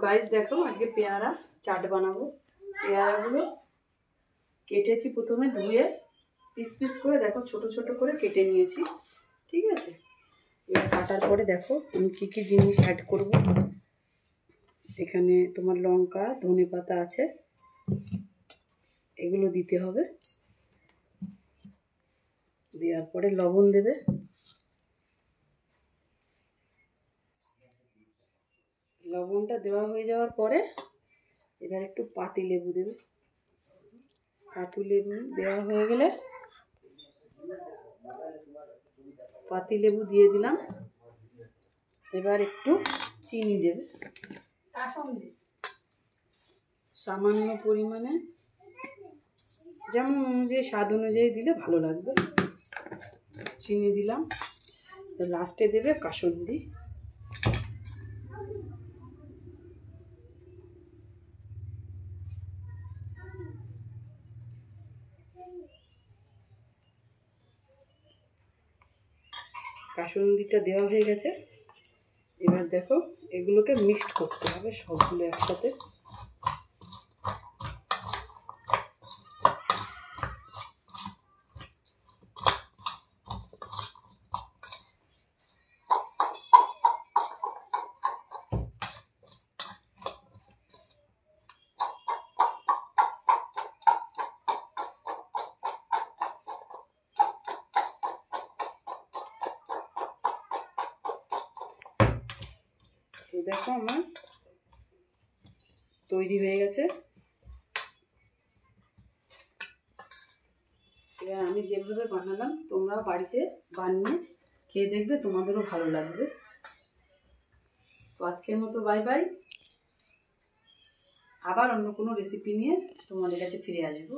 Guys দেখো আজকে পেয়ারা চাট বানাবো। পেয়ারাগুলো কেটেছি, প্রথমে ধুয়ে পিস পিস করে দেখো ছোট ছোট করে কেটে নিয়েছি, ঠিক আছে। এবার কাটার পরে দেখো আমি কী কী জিনিস অ্যাড করব। এখানে তোমার লঙ্কা, ধনেপাতা আছে, এগুলো দিতে হবে। দেওয়ার পরে লবণ দেবে, লবণটা দেওয়া হয়ে যাওয়ার পরে এবার একটু পাতি লেবু দেবে। পাতি লেবু দেওয়া হয়ে গেলে পাতি লেবু দিয়ে দিলাম। এবার একটু চিনি দেবে সামান্য পরিমাণে, যেমন অনুযায়ী স্বাদ অনুযায়ী দিলে ভালো লাগবে। চিনি দিলাম। লাস্টে দেবে কাসুন্দি। কাসুন্দিটা দেওয়া হয়ে গেছে। এবার দেখো এগুলোকে মিক্সড করতে হবে সবগুলো একসাথে। দেখো আমার তৈরি হয়ে গেছে। এবার আমি যেভাবে বানালাম তোমরা বাড়িতে বানিয়ে খেয়ে দেখবে, তোমাদেরও ভালো লাগবে। তো আজকের মতো বাই বাই। আবার অন্য কোনো রেসিপি নিয়ে তোমাদের কাছে ফিরে আসবো।